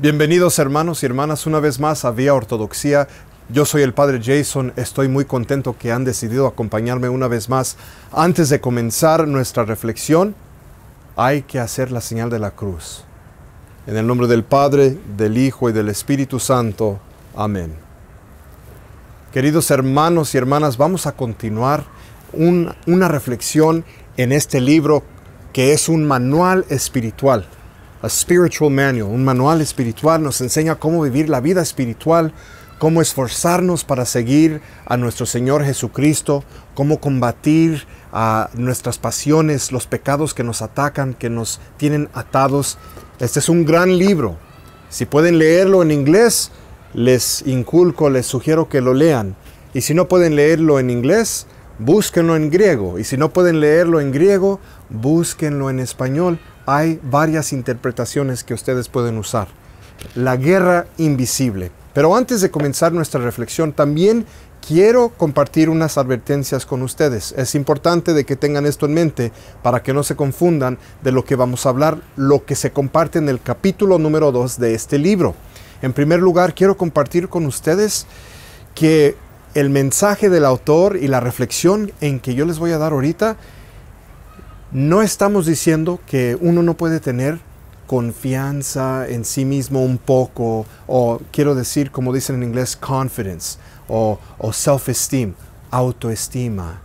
Bienvenidos hermanos y hermanas una vez más a Vía Ortodoxia. Yo soy el Padre Jason, estoy muy contento que han decidido acompañarme una vez más. Antes de comenzar nuestra reflexión, hay que hacer la señal de la cruz. En el nombre del Padre, del Hijo y del Espíritu Santo. Amén. Queridos hermanos y hermanas, vamos a continuar una reflexión en este libro que es un manual espiritual. A spiritual manual, un manual espiritual nos enseña cómo vivir la vida espiritual, cómo esforzarnos para seguir a nuestro Señor Jesucristo, cómo combatir a nuestras pasiones, los pecados que nos atacan, que nos tienen atados. Este es un gran libro. Si pueden leerlo en inglés, les sugiero que lo lean. Y si no pueden leerlo en inglés, búsquenlo en griego. Y si no pueden leerlo en griego, búsquenlo en español. Hay varias interpretaciones que ustedes pueden usar. La guerra invisible. Pero antes de comenzar nuestra reflexión, también quiero compartir unas advertencias con ustedes. Es importante de que tengan esto en mente para que no se confundan de lo que vamos a hablar, lo que se comparte en el capítulo número 2 de este libro. En primer lugar, quiero compartir con ustedes que el mensaje del autor y la reflexión en que yo les voy a dar ahorita, no estamos diciendo que uno no puede tener confianza en sí mismo un poco, o quiero decir, como dicen en inglés, confidence, o self-esteem, autoestima.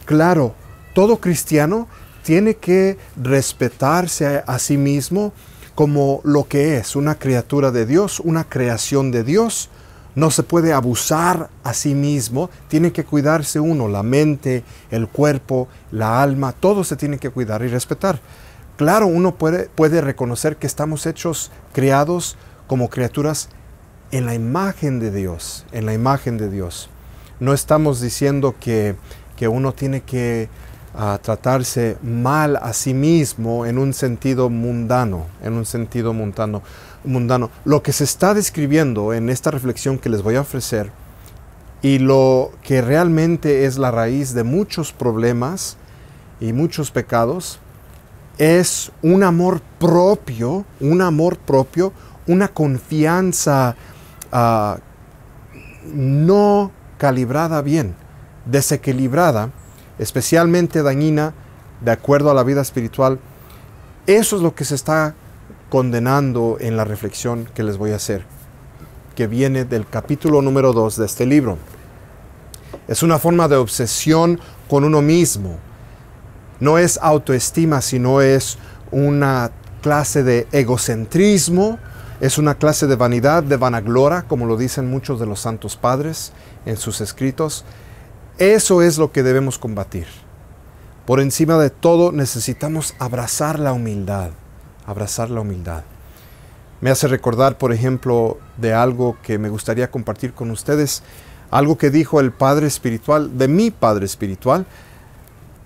Claro, todo cristiano tiene que respetarse a sí mismo como lo que es, una criatura de Dios, una creación de Dios. No se puede abusar a sí mismo, tiene que cuidarse uno, la mente, el cuerpo, la alma, todo se tiene que cuidar y respetar. Claro, uno puede reconocer que estamos creados como criaturas en la imagen de Dios, en la imagen de Dios. No estamos diciendo que uno tiene que tratarse mal a sí mismo en un sentido mundano, Lo que se está describiendo en esta reflexión que les voy a ofrecer y lo que realmente es la raíz de muchos problemas y muchos pecados es un amor propio, una confianza no calibrada bien, desequilibrada, especialmente dañina, de acuerdo a la vida espiritual. Eso es lo que se está condenando en la reflexión que les voy a hacer, que viene del capítulo número 2 de este libro. Es una forma de obsesión con uno mismo. No es autoestima, sino es una clase de egocentrismo, es una clase de vanidad, de vanagloria, como lo dicen muchos de los santos padres en sus escritos. Eso es lo que debemos combatir. Por encima de todo, necesitamos abrazar la humildad. Abrazar la humildad. Me hace recordar, por ejemplo, de algo que me gustaría compartir con ustedes, algo que dijo el padre espiritual, de mi padre espiritual,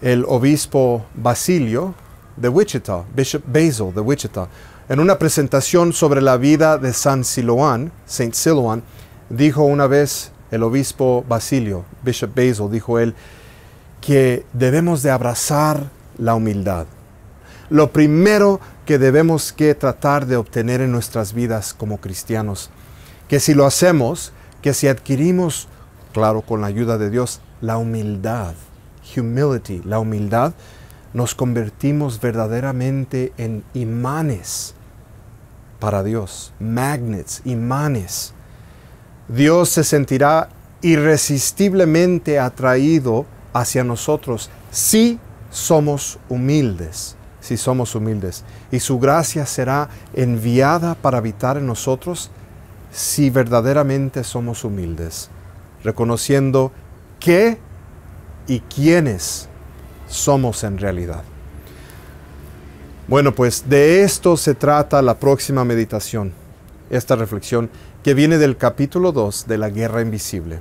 el obispo Basilio de Wichita, Bishop Basil de Wichita. En una presentación sobre la vida de Saint Siloan, dijo una vez el obispo Basilio, Bishop Basil, dijo él, que debemos de abrazar la humildad. Lo primero que debemos que tratar de obtener en nuestras vidas como cristianos, que si lo hacemos, que si adquirimos, claro, con la ayuda de Dios, la humildad, humility, la humildad, nos convertimos verdaderamente en imanes para Dios, magnets, imanes. Dios se sentirá irresistiblemente atraído hacia nosotros si somos humildes, y su gracia será enviada para habitar en nosotros si verdaderamente somos humildes, reconociendo qué y quiénes somos en realidad. Bueno, pues de esto se trata la próxima meditación, esta reflexión que viene del capítulo 2 de la guerra invisible.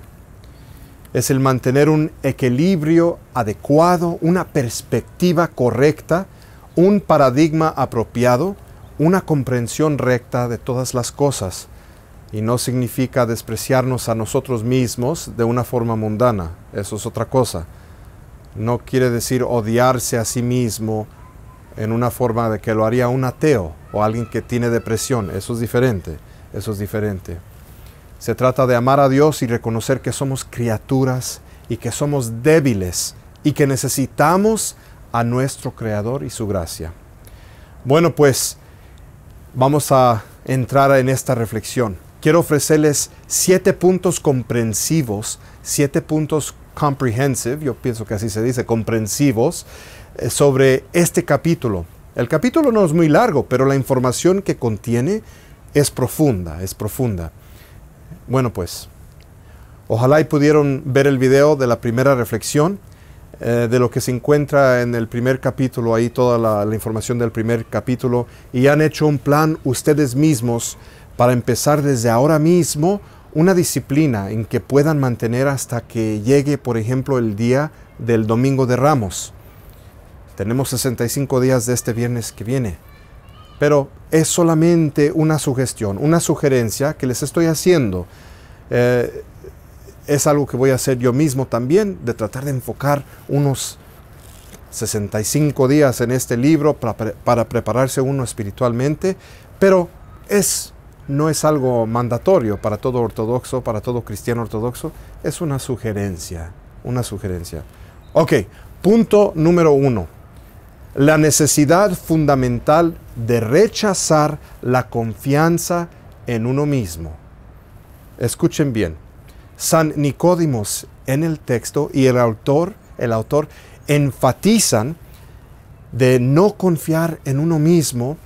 Es el mantener un equilibrio adecuado, una perspectiva correcta, un paradigma apropiado, una comprensión recta de todas las cosas. Y no significa despreciarnos a nosotros mismos de una forma mundana. Eso es otra cosa. No quiere decir odiarse a sí mismo en una forma de que lo haría un ateo o alguien que tiene depresión. Eso es diferente. Eso es diferente. Se trata de amar a Dios y reconocer que somos criaturas y que somos débiles y que necesitamos a nuestro Creador y su gracia. Bueno, pues vamos a entrar en esta reflexión. Quiero ofrecerles 7 puntos comprensivos, 7 puntos comprehensive, yo pienso que así se dice, comprensivos, sobre este capítulo. El capítulo no es muy largo, pero la información que contiene es profunda, es profunda. Bueno, pues, ojalá y pudieron ver el video de la primera reflexión, de lo que se encuentra en el primer capítulo, ahí toda la información del primer capítulo, y han hecho un plan ustedes mismos para empezar desde ahora mismo una disciplina en que puedan mantener hasta que llegue, por ejemplo, el día del Domingo de Ramos. Tenemos 65 días de este viernes que viene, pero es solamente una sugestión, una sugerencia que les estoy haciendo. Es algo que voy a hacer yo mismo también, de tratar de enfocar unos 65 días en este libro para prepararse uno espiritualmente, pero no es algo mandatorio para todo ortodoxo, para todo cristiano ortodoxo, es una sugerencia, una sugerencia. Ok, punto número 1. La necesidad fundamental de rechazar la confianza en uno mismo. Escuchen bien. San Nicodimos en el texto y el autor enfatizan de no confiar en uno mismo.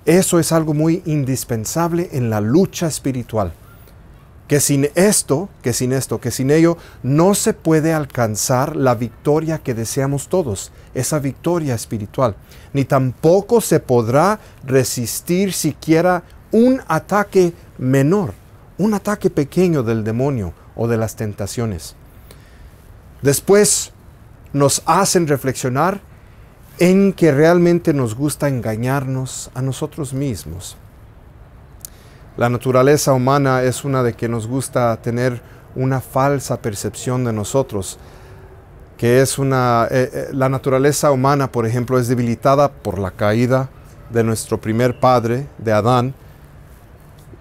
Eso es algo muy indispensable en la lucha espiritual. Que sin ello no se puede alcanzar la victoria que deseamos todos, esa victoria espiritual. Ni tampoco se podrá resistir siquiera un ataque menor, un ataque pequeño del demonio o de las tentaciones. Después nos hacen reflexionar en que realmente nos gusta engañarnos a nosotros mismos. La naturaleza humana es una de que nos gusta tener una falsa percepción de nosotros, que es la naturaleza humana, por ejemplo, es debilitada por la caída de nuestro primer padre, de Adán,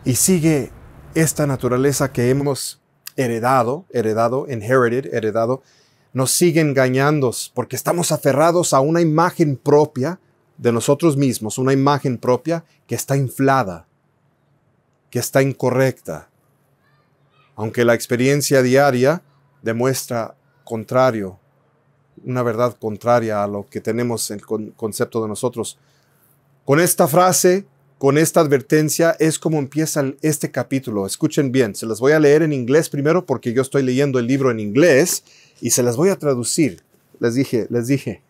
y sigue esta naturaleza que hemos heredado, nos sigue engañando porque estamos aferrados a una imagen propia de nosotros mismos, una imagen propia que está inflada, que está incorrecta, aunque la experiencia diaria demuestra una verdad contraria a lo que tenemos en el concepto de nosotros. Con esta frase, con esta advertencia, es como empieza este capítulo. Escuchen bien, se las voy a leer en inglés primero porque yo estoy leyendo el libro en inglés y se las voy a traducir. Les dije,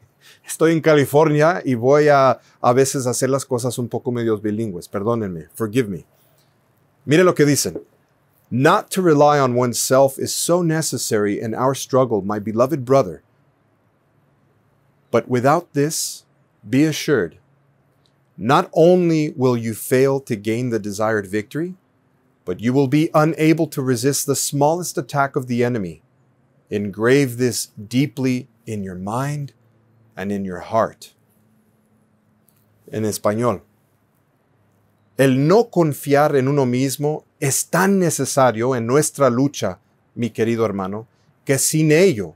estoy en California y voy a veces hacer las cosas un poco medios bilingües. Perdónenme, forgive me. Mire lo que dicen. Not to rely on oneself is so necessary in our struggle, my beloved brother. But without this, be assured, not only will you fail to gain the desired victory, but you will be unable to resist the smallest attack of the enemy. Engrave this deeply in your mind and in your heart. En español. El no confiar en uno mismo es tan necesario en nuestra lucha, mi querido hermano, que sin ello,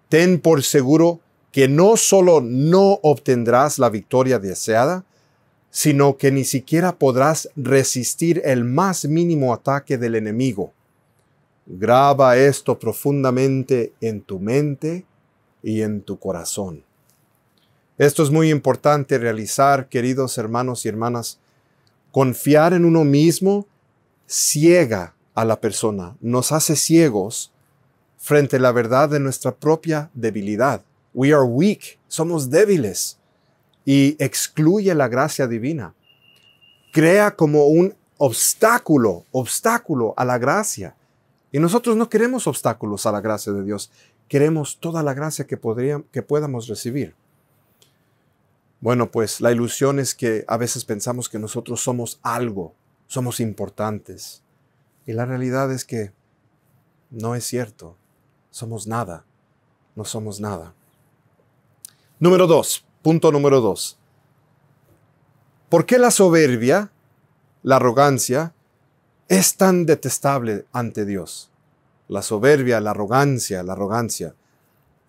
ten por seguro que no solo no obtendrás la victoria deseada, sino que ni siquiera podrás resistir el más mínimo ataque del enemigo. Graba esto profundamente en tu mente y en tu corazón. Esto es muy importante realizar, queridos hermanos y hermanas. Confiar en uno mismo ciega a la persona, nos hace ciegos frente a la verdad de nuestra propia debilidad. We are weak, somos débiles, y excluye la gracia divina. Crea como un obstáculo a la gracia. Y nosotros no queremos obstáculos a la gracia de Dios, queremos toda la gracia que podamos recibir. Bueno, pues la ilusión es que a veces pensamos que nosotros somos algo, somos importantes. Y la realidad es que no es cierto. Somos nada. No somos nada. Punto número 2. ¿Por qué la soberbia la arrogancia es tan detestable ante Dios? La soberbia, la arrogancia.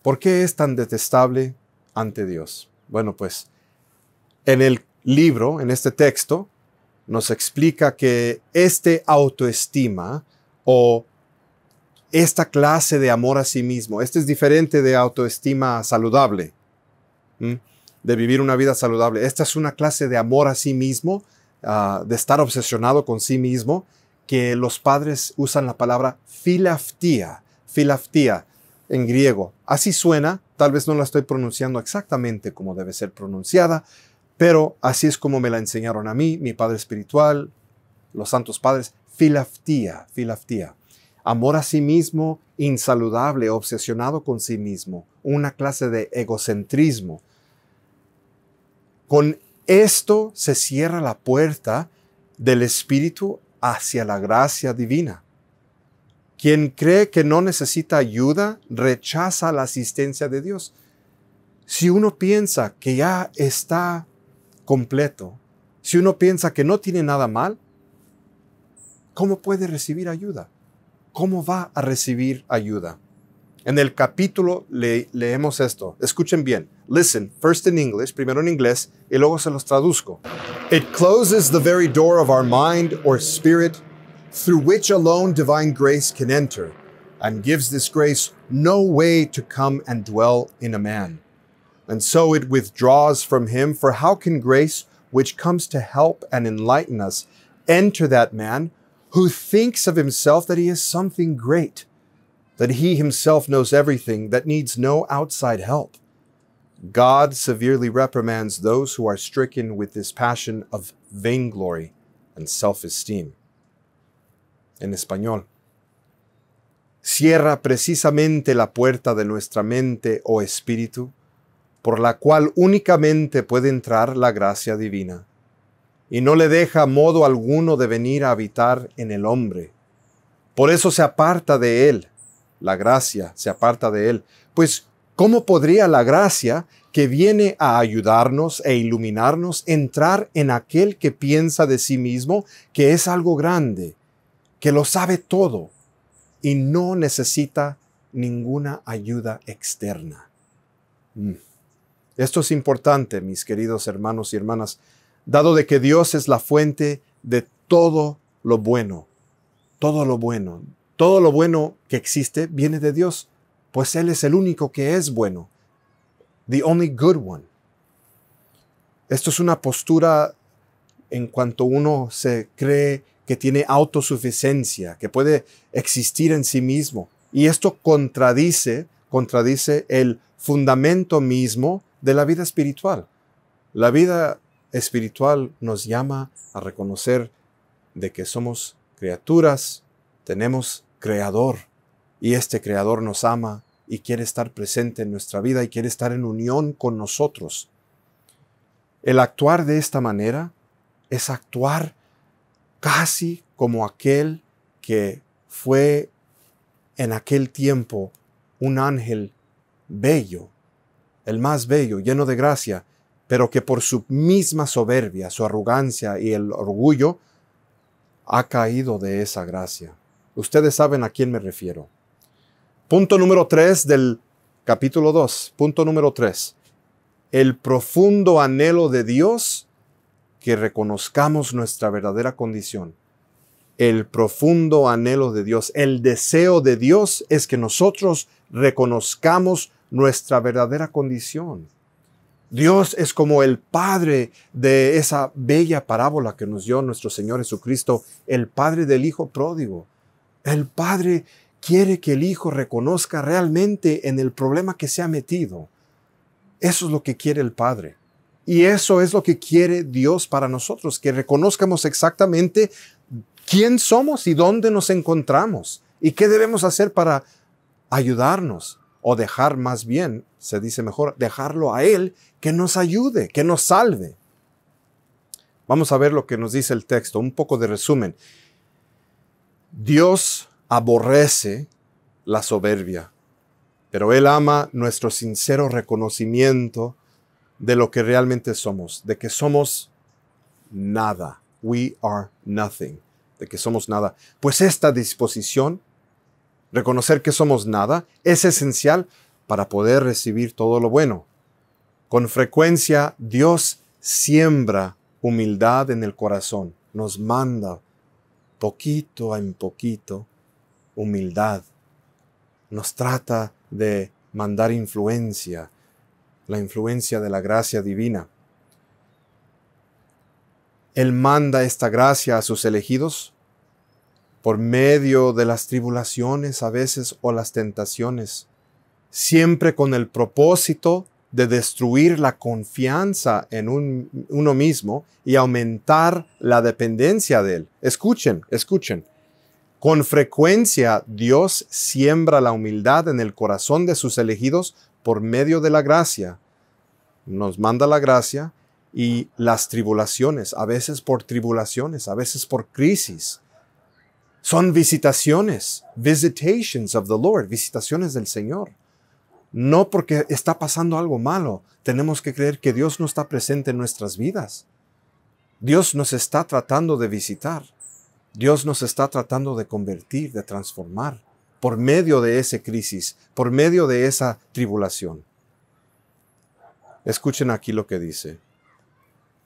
¿Por qué es tan detestable ante Dios? Bueno, pues en el libro, en este texto, nos explica que este autoestima o esta clase de amor a sí mismo, este es diferente de autoestima saludable, de vivir una vida saludable. Esta es una clase de amor a sí mismo, de estar obsesionado con sí mismo, que los padres usan la palabra philautia en griego. Así suena, tal vez no la estoy pronunciando exactamente como debe ser pronunciada, pero así es como me la enseñaron a mí, mi padre espiritual, los santos padres. Philautia. Amor a sí mismo, insaludable, obsesionado con sí mismo, una clase de egocentrismo. Con esto se cierra la puerta del espíritu hacia la gracia divina. Quien cree que no necesita ayuda, rechaza la asistencia de Dios. Si uno piensa que ya está completo, si uno piensa que no tiene nada mal, ¿cómo puede recibir ayuda? ¿Cómo va a recibir ayuda? En el capítulo leemos esto. Escuchen bien. Listen, first in English, primero en inglés, y luego se los traduzco. It closes the very door of our mind or spirit, through which alone divine grace can enter, and gives this grace no way to come and dwell in a man. And so it withdraws from him, for how can grace, which comes to help and enlighten us, enter that man who thinks of himself that he is something great, that he himself knows everything, that needs no outside help? God severely reprimands those who are stricken with this passion of vainglory and self-esteem. En español, cierra precisamente la puerta de nuestra mente o espíritu, por la cual únicamente puede entrar la gracia divina, y no le deja modo alguno de venir a habitar en el hombre. Por eso se aparta de él, la gracia se aparta de él. Pues, ¿cómo podría la gracia que viene a ayudarnos e iluminarnos entrar en aquel que piensa de sí mismo que es algo grande, que lo sabe todo y no necesita ninguna ayuda externa? Esto es importante, mis queridos hermanos y hermanas, dado de que Dios es la fuente de todo lo bueno. Todo lo bueno que existe viene de Dios, pues Él es el único que es bueno. The only good one. Esto es una postura en cuanto uno se cree que tiene autosuficiencia, que puede existir en sí mismo. Y esto contradice el fundamento mismo de la vida espiritual. La vida espiritual nos llama a reconocer de que somos criaturas, tenemos Creador, y este Creador nos ama y quiere estar presente en nuestra vida y quiere estar en unión con nosotros. El actuar de esta manera es actuar casi como aquel que fue en aquel tiempo un ángel bello, el más bello, lleno de gracia, pero que por su misma soberbia, su arrogancia y el orgullo, ha caído de esa gracia. Ustedes saben a quién me refiero. Punto número 3 del capítulo 2. Punto número 3. El profundo anhelo de Dios que reconozcamos nuestra verdadera condición. El profundo anhelo de Dios, el deseo de Dios es que nosotros reconozcamos nuestra verdadera condición. Dios es como el Padre de esa bella parábola que nos dio nuestro Señor Jesucristo, el Padre del Hijo pródigo. El Padre quiere que el Hijo reconozca realmente en el problema que se ha metido. Eso es lo que quiere el Padre. Y eso es lo que quiere Dios para nosotros, que reconozcamos exactamente quién somos y dónde nos encontramos y qué debemos hacer para ayudarnos o dejar, más bien, se dice mejor, dejarlo a Él que nos ayude, que nos salve. Vamos a ver lo que nos dice el texto, un poco de resumen. Dios aborrece la soberbia, pero Él ama nuestro sincero reconocimiento de lo que realmente somos, de que somos nada, we are nothing, de que somos nada. Pues esta disposición, reconocer que somos nada, es esencial para poder recibir todo lo bueno. Con frecuencia, Dios siembra humildad en el corazón, nos manda poquito en poquito humildad. Nos trata de mandar influencia, la influencia de la gracia divina. Él manda esta gracia a sus elegidos por medio de las tribulaciones a veces o las tentaciones, siempre con el propósito de destruir la confianza en uno mismo y aumentar la dependencia de Él. Escuchen. Con frecuencia Dios siembra la humildad en el corazón de sus elegidos por medio de la gracia. Nos manda la gracia y las tribulaciones, a veces por tribulaciones, a veces por crisis. Son visitaciones, visitations of the Lord, visitaciones del Señor. No porque está pasando algo malo. Tenemos que creer que Dios no está presente en nuestras vidas. Dios nos está tratando de visitar. Dios nos está tratando de convertir, de transformar, por medio de esa crisis, por medio de esa tribulación. Escuchen aquí lo que dice.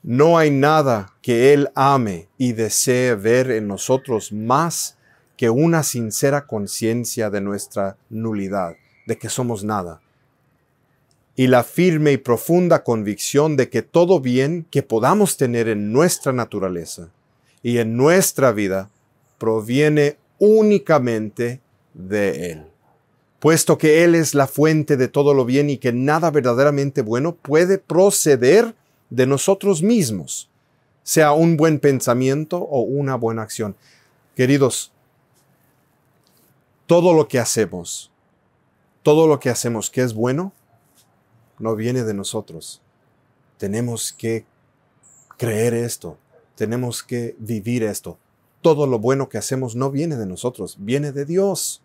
No hay nada que Él ame y desee ver en nosotros más que una sincera conciencia de nuestra nulidad, de que somos nada, y la firme y profunda convicción de que todo bien que podamos tener en nuestra naturaleza y en nuestra vida proviene únicamente de Él, puesto que Él es la fuente de todo lo bien y que nada verdaderamente bueno puede proceder de nosotros mismos, sea un buen pensamiento o una buena acción. Queridos, todo lo que hacemos que es bueno, no viene de nosotros. Tenemos que creer esto. Tenemos que vivir esto. Todo lo bueno que hacemos no viene de nosotros, viene de Dios.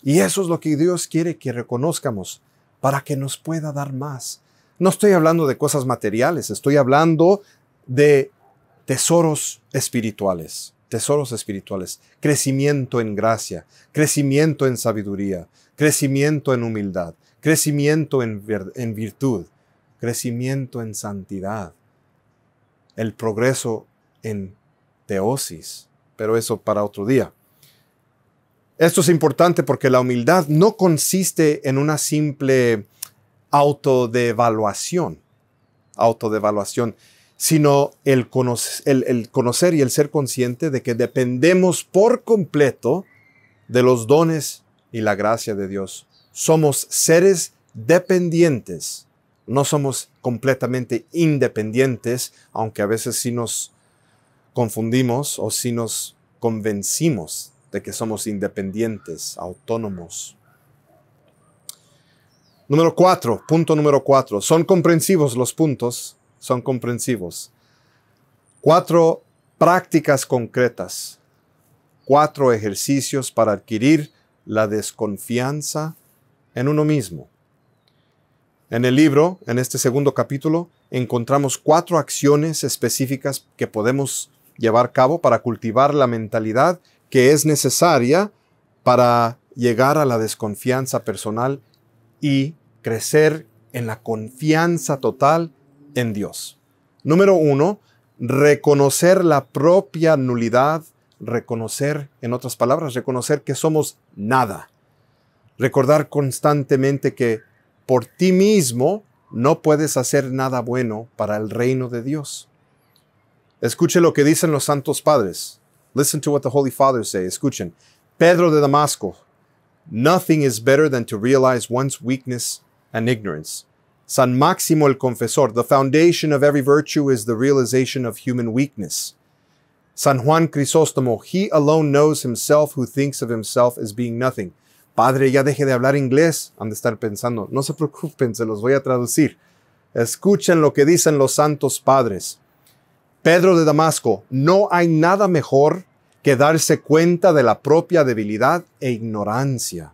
Y eso es lo que Dios quiere que reconozcamos para que nos pueda dar más. No estoy hablando de cosas materiales, estoy hablando de tesoros espirituales. Tesoros espirituales. Crecimiento en gracia, crecimiento en sabiduría, crecimiento en humildad, crecimiento en virtud, crecimiento en santidad, el progreso en teosis, pero eso para otro día. Esto es importante porque la humildad no consiste en una simple autodevaluación, sino el conocer y el ser consciente de que dependemos por completo de los dones y la gracia de Dios. Somos seres dependientes, no somos completamente independientes, aunque a veces sí nos confundimos o sí nos convencimos de que somos independientes, autónomos. Punto número 4. Son comprensivos los puntos, son comprensivos. 4 prácticas concretas, 4 ejercicios para adquirir la desconfianza en uno mismo. En el libro, en este segundo capítulo, encontramos 4 acciones específicas que podemos llevar a cabo para cultivar la mentalidad que es necesaria para llegar a la desconfianza personal y crecer en la confianza total en Dios. Número 1, reconocer la propia nulidad, en otras palabras, reconocer que somos nada. Recordar constantemente que por ti mismo no puedes hacer nada bueno para el reino de Dios. Escuche lo que dicen los santos padres. Listen to what the Holy Fathers say. Escuchen. Pedro de Damasco. Nothing is better than to realize one's weakness and ignorance. San Máximo el Confesor. The foundation of every virtue is the realization of human weakness. San Juan Crisóstomo. He alone knows himself who thinks of himself as being nothing. Padre, ya deje de hablar inglés. Han de estar pensando. No se preocupen, se los voy a traducir. Escuchen lo que dicen los santos padres. Pedro de Damasco, no hay nada mejor que darse cuenta de la propia debilidad e ignorancia.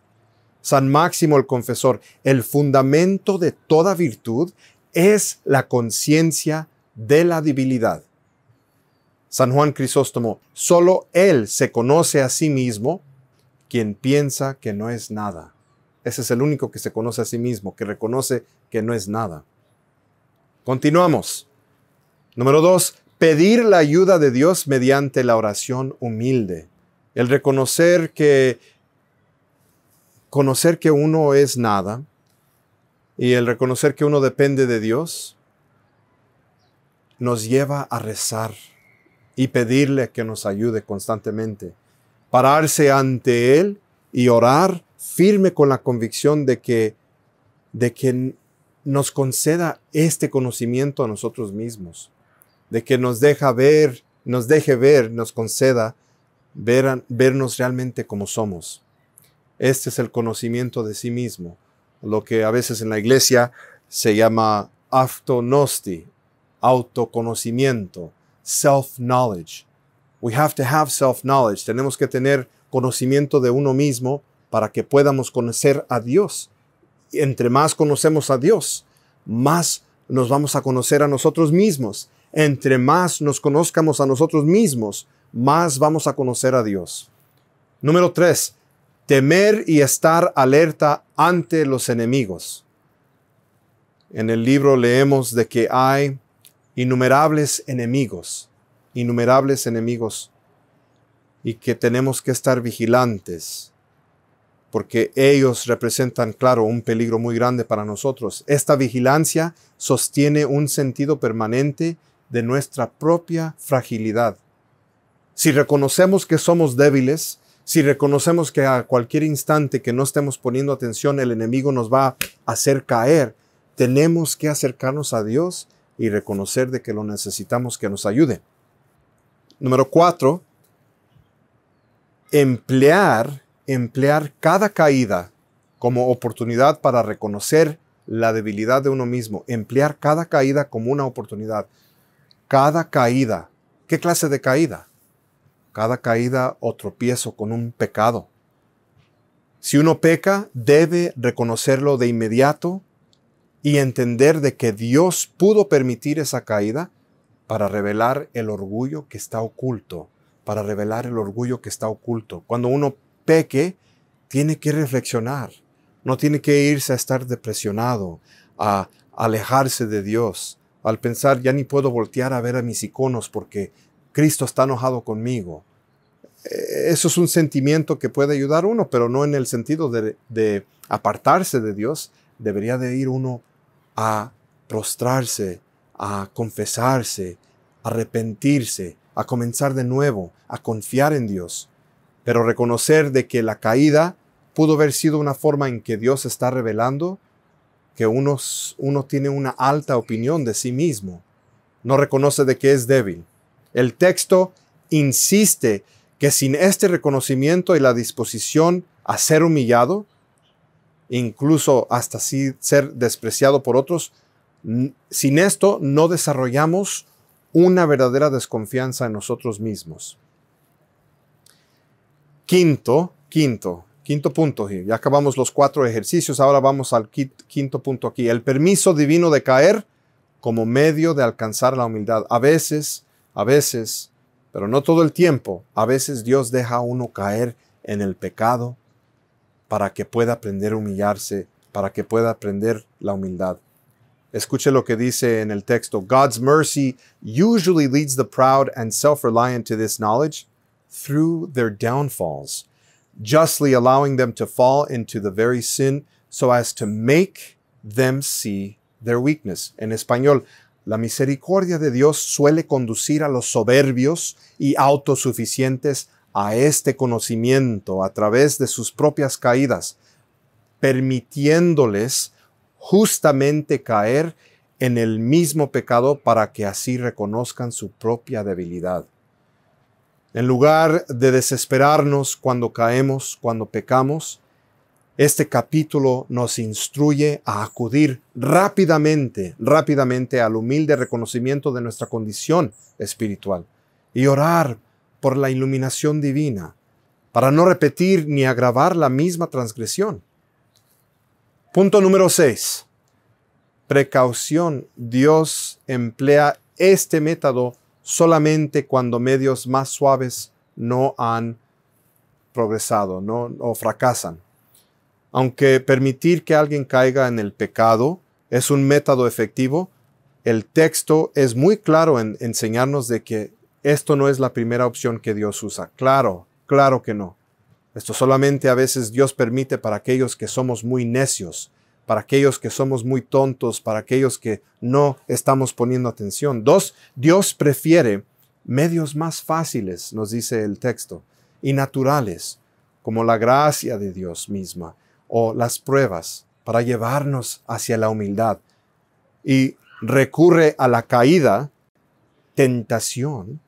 San Máximo el Confesor, el fundamento de toda virtud es la conciencia de la debilidad. San Juan Crisóstomo, solo él se conoce a sí mismo quien piensa que no es nada. Ese es el único que se conoce a sí mismo, que reconoce que no es nada. Continuamos. Número 2, pedir la ayuda de Dios mediante la oración humilde. El conocer que uno es nada y el reconocer que uno depende de Dios nos lleva a rezar y pedirle que nos ayude constantemente. Pararse ante Él y orar firme con la convicción de que nos conceda este conocimiento a nosotros mismos, de que nos deje ver, nos conceda vernos realmente como somos. Este es el conocimiento de sí mismo, lo que a veces en la iglesia se llama autonosti, autoconocimiento, self-knowledge. We have to have self-knowledge. Tenemos que tener conocimiento de uno mismo para que podamos conocer a Dios. Y entre más conocemos a Dios, más nos vamos a conocer a nosotros mismos. Entre más nos conozcamos a nosotros mismos, más vamos a conocer a Dios. Número 3, temer y estar alerta ante los enemigos. En el libro leemos de que hay innumerables enemigos, y que tenemos que estar vigilantes, porque ellos representan, claro, un peligro muy grande para nosotros. Esta vigilancia sostiene un sentido permanente de nuestra propia fragilidad. Si reconocemos que somos débiles, si reconocemos que a cualquier instante que no estemos poniendo atención, el enemigo nos va a hacer caer, tenemos que acercarnos a Dios y reconocer de que lo necesitamos que nos ayude. Número 4, emplear cada caída como oportunidad para reconocer la debilidad de uno mismo. Emplear cada caída como una oportunidad. Cada caída. ¿Qué clase de caída? Cada caída o tropiezo con un pecado. Si uno peca, debe reconocerlo de inmediato y entender de que Dios pudo permitir esa caída para revelar el orgullo que está oculto. Cuando uno peque, tiene que reflexionar. No tiene que irse a estar depresionado, a alejarse de Dios, al pensar, ya ni puedo voltear a ver a mis iconos porque Cristo está enojado conmigo. Eso es un sentimiento que puede ayudar a uno, pero no en el sentido de apartarse de Dios. Debería de ir uno a prostrarse, a confesarse, a arrepentirse, a comenzar de nuevo, a confiar en Dios. Pero reconocer de que la caída pudo haber sido una forma en que Dios está revelando que uno tiene una alta opinión de sí mismo. No reconoce de que es débil. El texto insiste que sin este reconocimiento y la disposición a ser humillado, incluso hasta así ser despreciado por otros, sin esto no desarrollamos una verdadera desconfianza en nosotros mismos. Quinto punto. Ya acabamos los 4 ejercicios, ahora vamos al quinto punto aquí. El permiso divino de caer como medio de alcanzar la humildad. A veces, pero no todo el tiempo, a veces Dios deja a uno caer en el pecado para que pueda aprender a humillarse, para que pueda aprender la humildad. Escuche lo que dice en el texto. God's mercy usually leads the proud and self-reliant to this knowledge through their downfalls, justly allowing them to fall into the very sin so as to make them see their weakness. En español, la misericordia de Dios suele conducir a los soberbios y autosuficientes a este conocimiento a través de sus propias caídas, permitiéndoles justamente caer en el mismo pecado para que así reconozcan su propia debilidad. En lugar de desesperarnos cuando caemos, cuando pecamos, este capítulo nos instruye a acudir rápidamente al humilde reconocimiento de nuestra condición espiritual y orar por la iluminación divina para no repetir ni agravar la misma transgresión. Punto número 6. Precaución. Dios emplea este método solamente cuando medios más suaves no han progresado, o fracasan. Aunque permitir que alguien caiga en el pecado es un método efectivo, el texto es muy claro en enseñarnos de que esto no es la primera opción que Dios usa. Claro que no. Esto solamente a veces Dios permite para aquellos que somos muy necios, para aquellos que somos muy tontos, para aquellos que no estamos poniendo atención. Dios prefiere medios más fáciles, nos dice el texto, y naturales, como la gracia de Dios misma o las pruebas, para llevarnos hacia la humildad. Y recurre a la caída, tentación,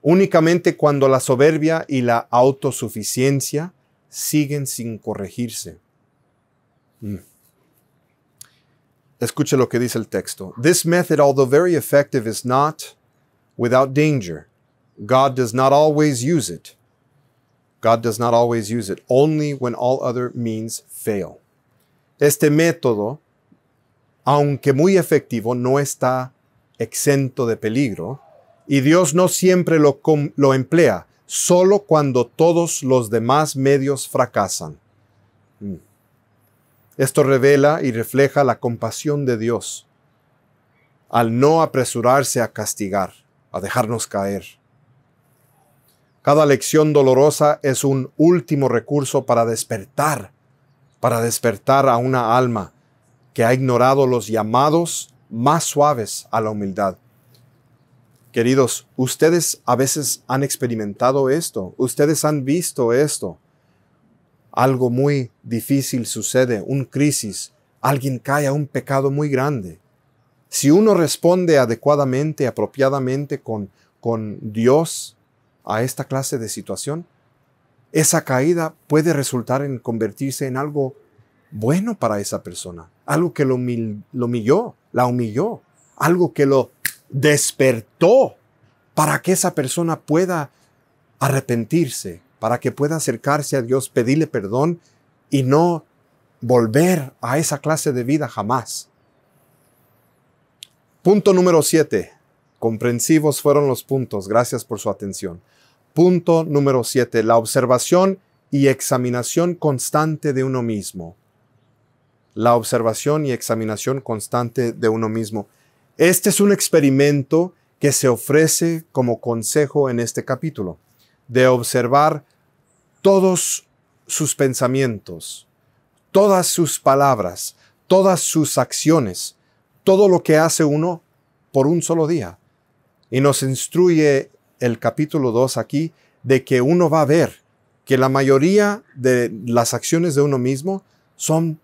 únicamente cuando la soberbia y la autosuficiencia siguen sin corregirse. Escuche lo que dice el texto. This method, although very effective, is not without danger. God does not always use it. God does not always use it, only when all other means fail. Este método, aunque muy efectivo, no está exento de peligro, y Dios no siempre lo emplea, solo cuando todos los demás medios fracasan. Esto revela y refleja la compasión de Dios al no apresurarse a castigar, a dejarnos caer. Cada lección dolorosa es un último recurso para despertar a una alma que ha ignorado los llamados más suaves a la humildad. Queridos, ustedes a veces han experimentado esto, ustedes han visto esto. Algo muy difícil sucede, una crisis, alguien cae a un pecado muy grande. Si uno responde adecuadamente, apropiadamente con Dios a esta clase de situación, esa caída puede resultar en convertirse en algo bueno para esa persona, algo que la humilló, algo que lo despertó para que esa persona pueda arrepentirse, para que pueda acercarse a Dios, pedirle perdón y no volver a esa clase de vida jamás. Punto número 7. Comprensivos fueron los puntos. Gracias por su atención. Punto número 7. La observación y examinación constante de uno mismo. La observación y examinación constante de uno mismo. Este es un experimento que se ofrece como consejo en este capítulo, de observar todos sus pensamientos, todas sus palabras, todas sus acciones, todo lo que hace uno por un solo día. Y nos instruye el capítulo 2 aquí de que uno va a ver que la mayoría de las acciones de uno mismo son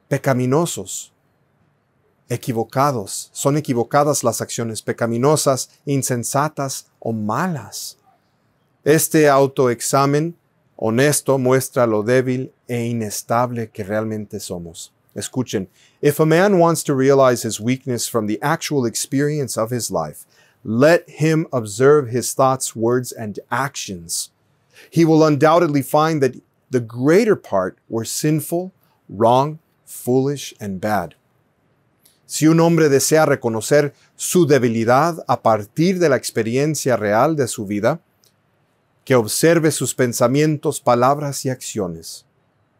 pecaminosos, equivocados. Son equivocadas las acciones pecaminosas, insensatas o malas. Este autoexamen honesto muestra lo débil e inestable que realmente somos. Escuchen, if a man wants to realize his weakness from the actual experience of his life, let him observe his thoughts, words, and actions. He will undoubtedly find that the greater part were sinful, wrong, foolish, and bad. Si un hombre desea reconocer su debilidad a partir de la experiencia real de su vida, que observe sus pensamientos, palabras y acciones.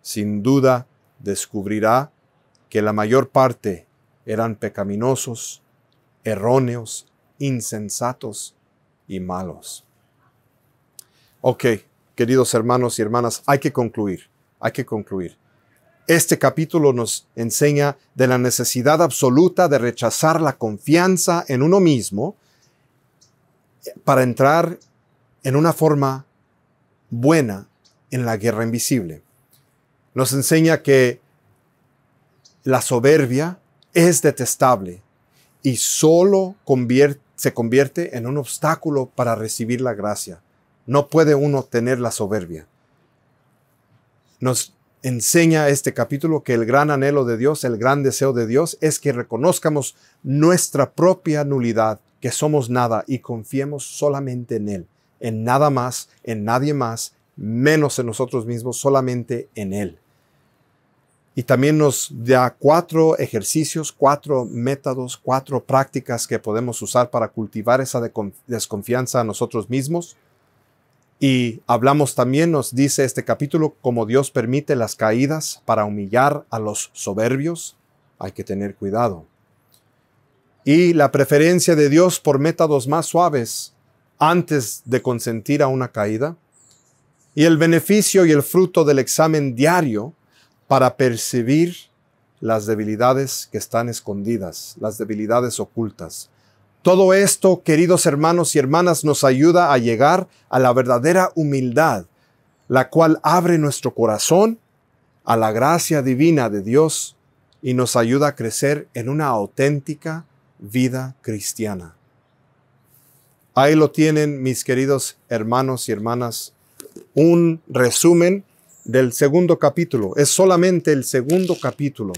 Sin duda, descubrirá que la mayor parte eran pecaminosos, erróneos, insensatos y malos. Ok, queridos hermanos y hermanas, hay que concluir. Este capítulo nos enseña de la necesidad absoluta de rechazar la confianza en uno mismo para entrar en una forma buena en la guerra invisible. Nos enseña que la soberbia es detestable y solo se convierte en un obstáculo para recibir la gracia. No puede uno tener la soberbia. Nos enseña este capítulo que el gran anhelo de Dios, el gran deseo de Dios es que reconozcamos nuestra propia nulidad, que somos nada y confiemos solamente en Él, en nada más, en nadie más, menos en nosotros mismos, solamente en Él. Y también nos da 4 ejercicios, 4 métodos, 4 prácticas que podemos usar para cultivar esa desconfianza a nosotros mismos. Y hablamos también, nos dice este capítulo, cómo Dios permite las caídas para humillar a los soberbios. Hay que tener cuidado. Y la preferencia de Dios por métodos más suaves antes de consentir a una caída. Y el beneficio y el fruto del examen diario para percibir las debilidades que están escondidas, las debilidades ocultas. Todo esto, queridos hermanos y hermanas, nos ayuda a llegar a la verdadera humildad, la cual abre nuestro corazón a la gracia divina de Dios y nos ayuda a crecer en una auténtica vida cristiana. Ahí lo tienen, mis queridos hermanos y hermanas, un resumen del segundo capítulo. Es solamente el segundo capítulo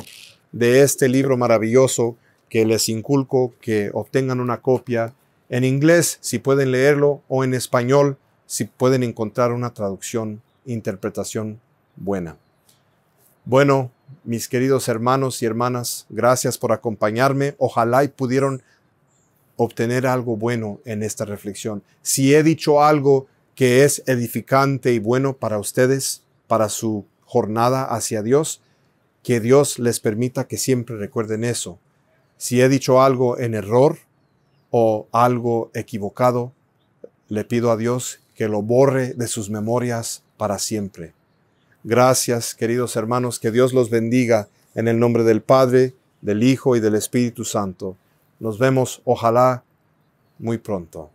de este libro maravilloso que les inculco que obtengan una copia en inglés, si pueden leerlo, o en español, si pueden encontrar una traducción, interpretación buena. Bueno, mis queridos hermanos y hermanas, gracias por acompañarme. Ojalá y pudieron obtener algo bueno en esta reflexión. Si he dicho algo que es edificante y bueno para ustedes, para su jornada hacia Dios, que Dios les permita que siempre recuerden eso. Si he dicho algo en error o algo equivocado, le pido a Dios que lo borre de sus memorias para siempre. Gracias, queridos hermanos, que Dios los bendiga en el nombre del Padre, del Hijo y del Espíritu Santo. Nos vemos, ojalá, muy pronto.